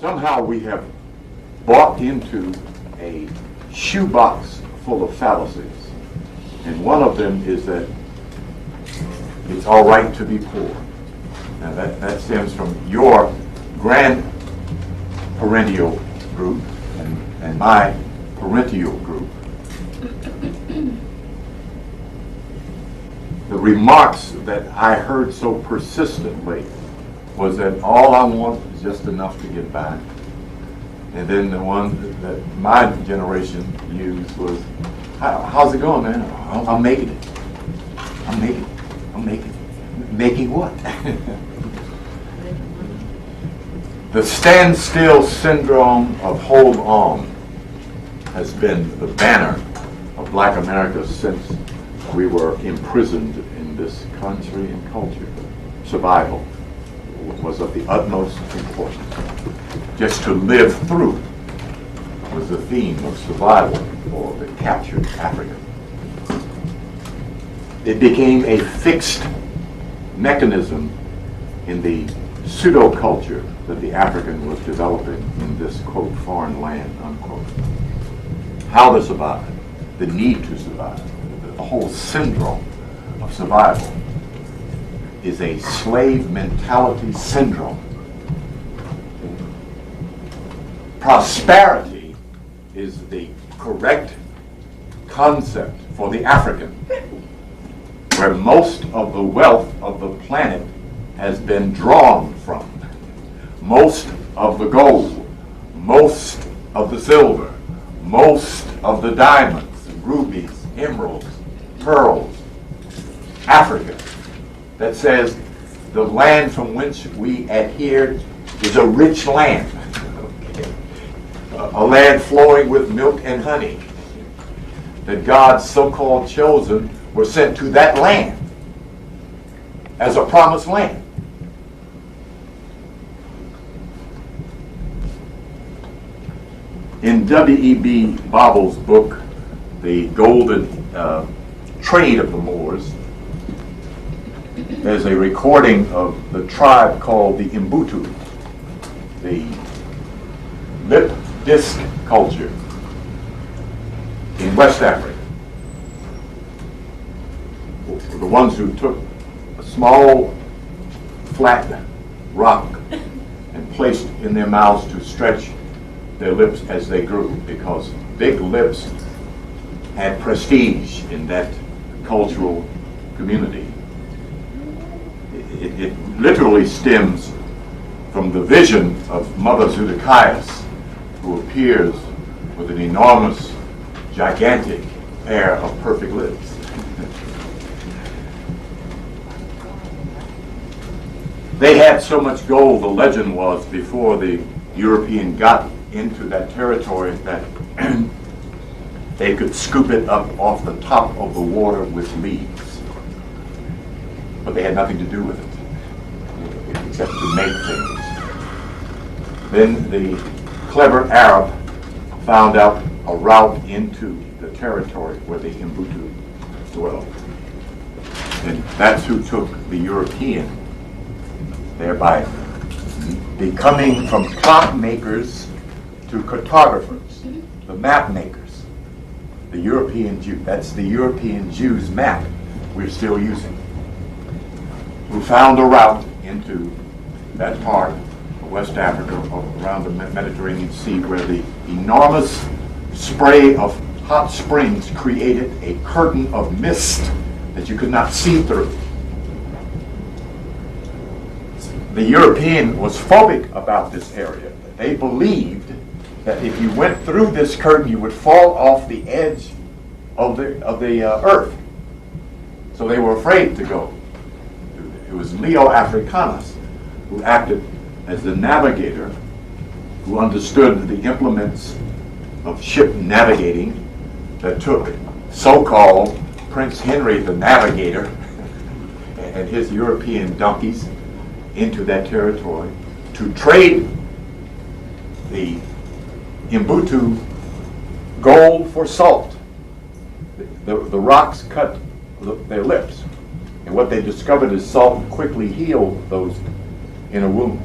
Somehow we have bought into a shoebox full of fallacies. And one of them is that it's all right to be poor. Now that stems from your grand parental group and my parental group. The remarks that I heard so persistently was that all I want is just enough to get by. And then the one that my generation used was, how's it going, man? I'm making it. I'm making it. I'm making it. Making what? The standstill syndrome of hold on has been the banner of Black America since we were imprisoned in this country and culture. Survival was of the utmost importance. Just to live through was the theme of survival for the captured African. It became a fixed mechanism in the pseudo-culture that the African was developing in this, quote, foreign land, unquote. How to survive, the need to survive, the whole syndrome of survival is a slave mentality syndrome. Prosperity is the correct concept for the African, where most of the wealth of the planet has been drawn from. Most of the gold, most of the silver, most of the diamonds, rubies, emeralds, pearls. Africa, that says the land from which we adhere is a rich land. Okay. A land flowing with milk and honey. That God's so-called chosen were sent to that land as a promised land. In W.E.B. Boble's book, The Golden Trade of the Moors, there's a recording of the tribe called the Mbutu, the lip disc culture in West Africa. The ones who took a small flat rock and placed in their mouths to stretch their lips as they grew, because big lips had prestige in that cultural community. It literally stems from the vision of Mother Zedekias, who appears with an enormous, gigantic pair of perfect lips. They had so much gold, the legend was, before the European got into that territory that they could scoop it up off the top of the water with leaves. But they had nothing to do with it, except to make things. Then the clever Arab found out a route into the territory where the Mbutu dwelled. And that's who took the European, thereby becoming from clock makers to cartographers, the map makers. The European Jew, that's the European Jews map we're still using, who found a route into that part of West Africa, around the Mediterranean Sea, where the enormous spray of hot springs created a curtain of mist that you could not see through. The European was phobic about this area. They believed that if you went through this curtain, you would fall off the edge of the earth. So they were afraid to go. It was Leo Africanus who acted as the navigator, who understood the implements of ship navigating that took so-called Prince Henry the Navigator and his European donkeys into that territory to trade the Mbutu gold for salt. The rocks cut their lips, and what they discovered is salt quickly healed those inner wounds.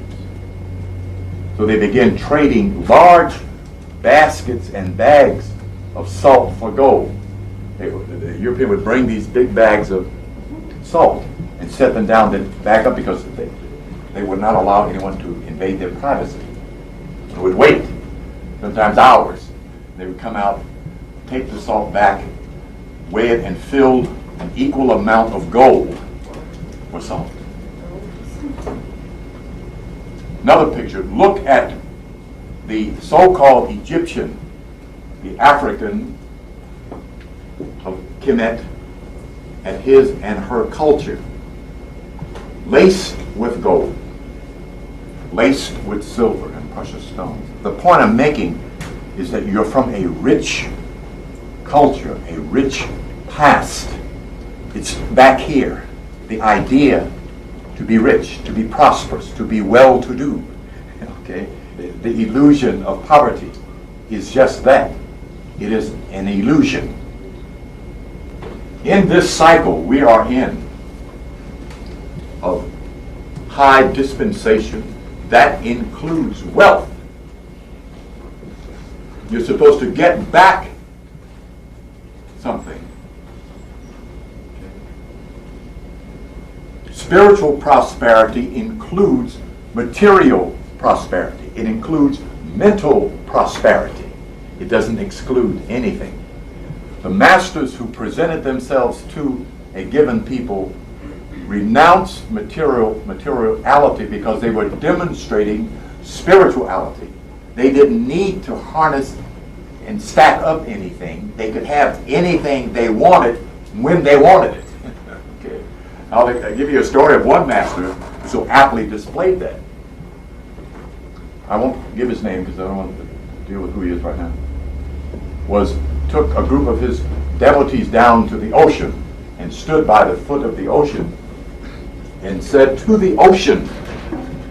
So they began trading large baskets and bags of salt for gold. The European would bring these big bags of salt and set them down, then back up, because they would not allow anyone to invade their privacy. They would wait, sometimes hours. They would come out, take the salt back, weigh it, and fill an equal amount of gold for salt. Another picture, look at the so-called Egyptian, the African of Kemet, and his and her culture, laced with gold, laced with silver and precious stones. The point I'm making is that you're from a rich culture, a rich past. It's back here, the idea to be rich, to be prosperous, to be well-to-do. Okay? The illusion of poverty is just that. It is an illusion. In this cycle we are in of high dispensation, that includes wealth. You're supposed to get back something. Spiritual prosperity includes material prosperity. It includes mental prosperity. It doesn't exclude anything. The masters who presented themselves to a given people renounced materiality because they were demonstrating spirituality. They didn't need to harness and stack up anything. They could have anything they wanted when they wanted it. Okay. I'll give you a story of one master who so aptly displayed that. I won't give his name because I don't want to deal with who he is right now. Took a group of his devotees down to the ocean and stood by the foot of the ocean and said to the ocean,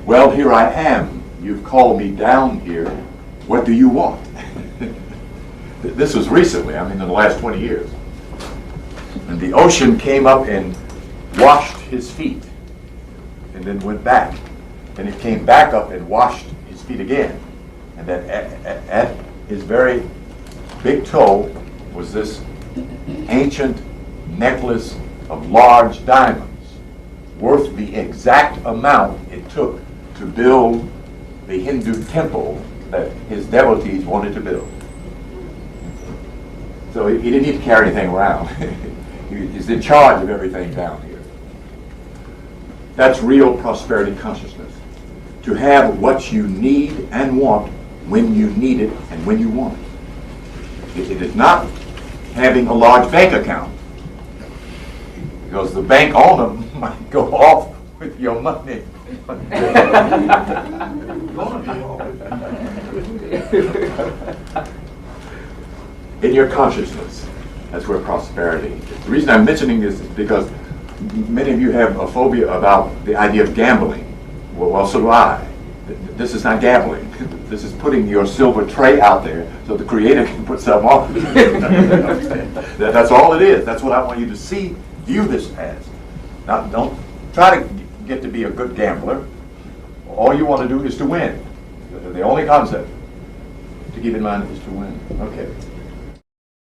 "Well, here I am. You've called me down here. What do you want?" This was recently, in the last 20 years. And the ocean came up and washed his feet and then went back. And it came back up and washed his feet again. And then at his very big toe was this ancient necklace of large diamonds, worth the exact amount it took to build the Hindu temple that his devotees wanted to build. So he didn't need to carry anything around. He's in charge of everything down here. That's real prosperity consciousness. To have what you need and want when you need it and when you want it. It is not having a large bank account, because the bank owner might go off with your money. In your consciousness, that's where prosperity is. The reason I'm mentioning this is because many of you have a phobia about the idea of gambling. Well, so do I. This is not gambling. This is putting your silver tray out there so the Creator can put something on it. That's all it is. That's what I want you to view this as. Now, don't try to get to be a good gambler. All you want to do is to win. The only concept to keep in mind is to win. Okay.